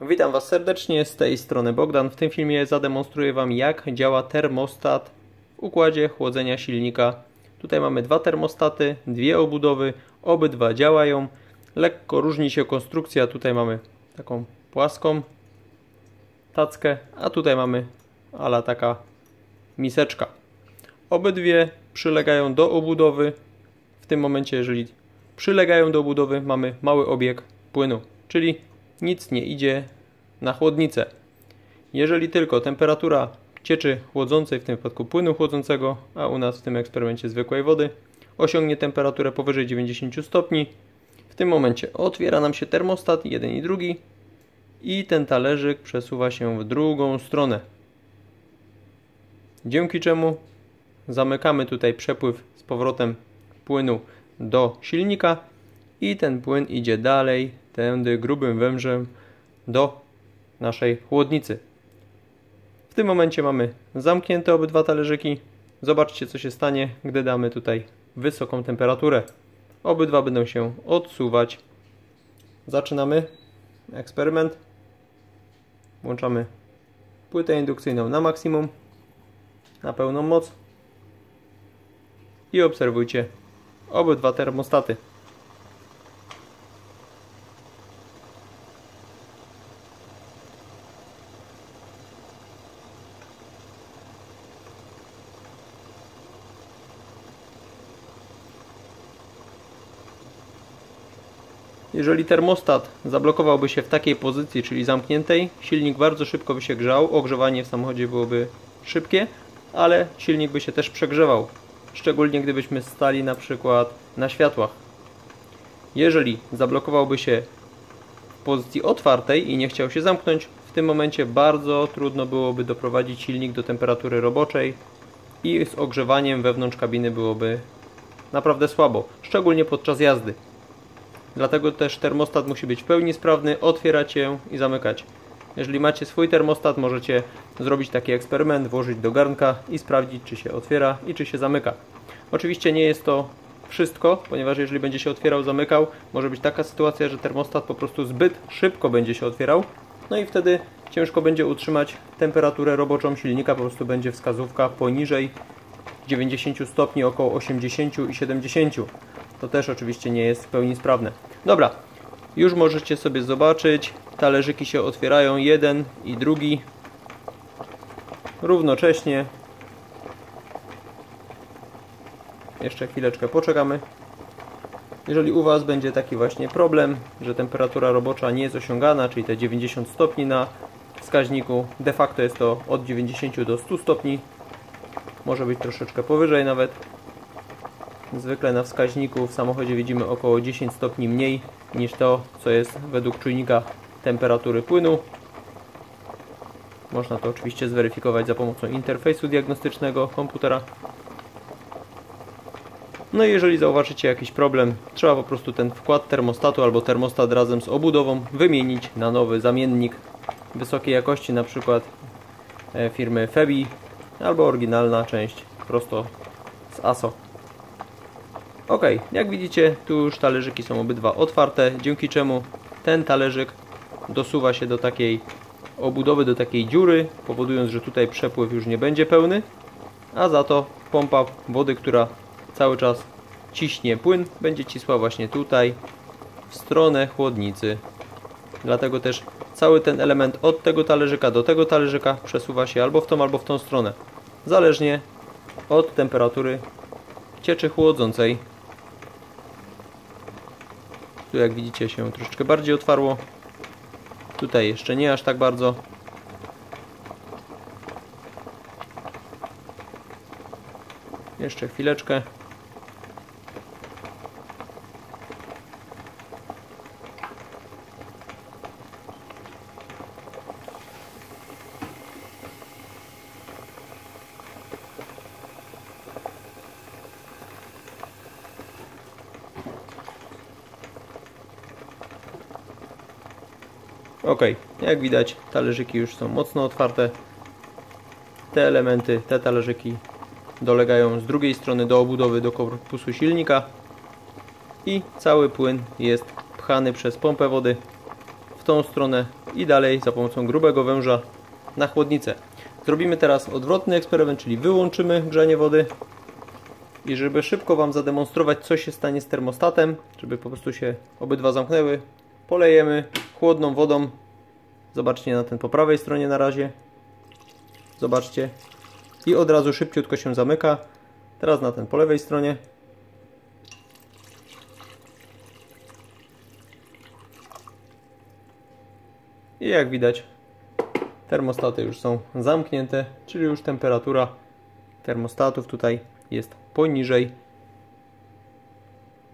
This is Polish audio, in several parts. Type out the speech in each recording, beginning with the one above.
Witam Was serdecznie, z tej strony Bogdan. W tym filmie zademonstruję Wam, jak działa termostat w układzie chłodzenia silnika. Tutaj mamy dwa termostaty, dwie obudowy, obydwa działają. Lekko różni się konstrukcja, tutaj mamy taką płaską tackę, a tutaj mamy ala taka miseczka. Obydwie przylegają do obudowy. W tym momencie, jeżeli przylegają do obudowy, mamy mały obieg płynu, czyli nic nie idzie na chłodnicę. Jeżeli tylko temperatura cieczy chłodzącej, w tym wypadku płynu chłodzącego, a u nas w tym eksperymencie zwykłej wody, osiągnie temperaturę powyżej 90 stopni, w tym momencie otwiera nam się termostat, jeden i drugi, i ten talerzyk przesuwa się w drugą stronę. Dzięki czemu zamykamy tutaj przepływ z powrotem płynu do silnika i ten płyn idzie dalej, tędy grubym wężem do naszej chłodnicy. W tym momencie mamy zamknięte obydwa talerzyki. Zobaczcie, co się stanie, gdy damy tutaj wysoką temperaturę. Obydwa będą się odsuwać. Zaczynamy eksperyment. Włączamy płytę indukcyjną na maksimum, na pełną moc i obserwujcie obydwa termostaty. Jeżeli termostat zablokowałby się w takiej pozycji, czyli zamkniętej, silnik bardzo szybko by się grzał, ogrzewanie w samochodzie byłoby szybkie, ale silnik by się też przegrzewał, szczególnie gdybyśmy stali na przykład na światłach. Jeżeli zablokowałby się w pozycji otwartej i nie chciał się zamknąć, w tym momencie bardzo trudno byłoby doprowadzić silnik do temperatury roboczej i z ogrzewaniem wewnątrz kabiny byłoby naprawdę słabo, szczególnie podczas jazdy. Dlatego też termostat musi być w pełni sprawny, otwierać się i zamykać. Jeżeli macie swój termostat, możecie zrobić taki eksperyment, włożyć do garnka i sprawdzić, czy się otwiera i czy się zamyka. Oczywiście nie jest to wszystko, ponieważ jeżeli będzie się otwierał, zamykał, może być taka sytuacja, że termostat po prostu zbyt szybko będzie się otwierał, no i wtedy ciężko będzie utrzymać temperaturę roboczą silnika, po prostu będzie wskazówka poniżej 90 stopni, około 80 i 70. To też oczywiście nie jest w pełni sprawne. Dobra, już możecie sobie zobaczyć, talerzyki się otwierają, jeden i drugi równocześnie. Jeszcze chwileczkę poczekamy. Jeżeli u Was będzie taki właśnie problem, że temperatura robocza nie jest osiągana, czyli te 90 stopni na wskaźniku, de facto jest to od 90 do 100 stopni, może być troszeczkę powyżej nawet. Zwykle na wskaźniku w samochodzie widzimy około 10 stopni mniej niż to, co jest według czujnika temperatury płynu. Można to oczywiście zweryfikować za pomocą interfejsu diagnostycznego komputera. No i jeżeli zauważycie jakiś problem, trzeba po prostu ten wkład termostatu albo termostat razem z obudową wymienić na nowy zamiennik wysokiej jakości, na przykład firmy Febi albo oryginalna część prosto z ASO. Ok, jak widzicie, tu już talerzyki są obydwa otwarte, dzięki czemu ten talerzyk dosuwa się do takiej obudowy, do takiej dziury, powodując, że tutaj przepływ już nie będzie pełny, a za to pompa wody, która cały czas ciśnie płyn, będzie cisła właśnie tutaj w stronę chłodnicy. Dlatego też cały ten element od tego talerzyka do tego talerzyka przesuwa się albo w tą stronę, zależnie od temperatury cieczy chłodzącej. Tu jak widzicie się troszeczkę bardziej otwarło. Tutaj jeszcze nie aż tak bardzo. Jeszcze chwileczkę. Ok, jak widać, talerzyki już są mocno otwarte. Te elementy, te talerzyki dolegają z drugiej strony do obudowy, do korpusu silnika i cały płyn jest pchany przez pompę wody w tą stronę i dalej za pomocą grubego węża na chłodnicę. Zrobimy teraz odwrotny eksperyment, czyli wyłączymy grzanie wody i żeby szybko Wam zademonstrować, co się stanie z termostatem, żeby po prostu się obydwa zamknęły, polejemy chłodną wodą. Zobaczcie na ten po prawej stronie na razie. Zobaczcie. I od razu szybciutko się zamyka. Teraz na ten po lewej stronie. I jak widać, termostaty już są zamknięte, czyli już temperatura termostatów tutaj jest poniżej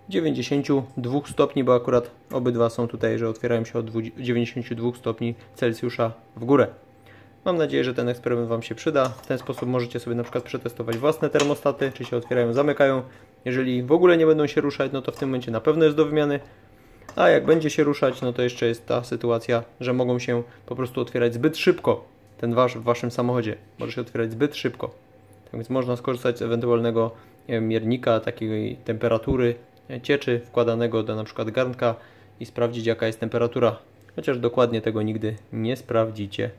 92 stopni, bo akurat obydwa są tutaj, że otwierają się od 92 stopni Celsjusza w górę. Mam nadzieję, że ten eksperyment Wam się przyda. W ten sposób możecie sobie na przykład przetestować własne termostaty, czy się otwierają, zamykają. Jeżeli w ogóle nie będą się ruszać, no to w tym momencie na pewno jest do wymiany. A jak będzie się ruszać, no to jeszcze jest ta sytuacja, że mogą się po prostu otwierać zbyt szybko. Ten wasz w Waszym samochodzie może się otwierać zbyt szybko. Tak więc można skorzystać z ewentualnego miernika takiej temperatury cieczy wkładanego do na przykład garnka i sprawdzić, jaka jest temperatura. Chociaż dokładnie tego nigdy nie sprawdzicie.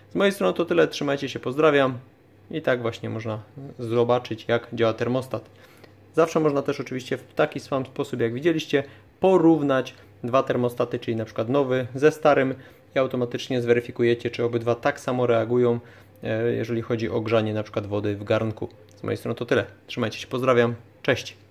Z mojej strony to tyle. Trzymajcie się, pozdrawiam. I tak właśnie można zobaczyć, jak działa termostat. Zawsze można też oczywiście w taki sam sposób, jak widzieliście, porównać dwa termostaty, czyli na przykład nowy ze starym i automatycznie zweryfikujecie, czy obydwa tak samo reagują, jeżeli chodzi o grzanie na przykład wody w garnku. Z mojej strony to tyle. Trzymajcie się, pozdrawiam. Cześć!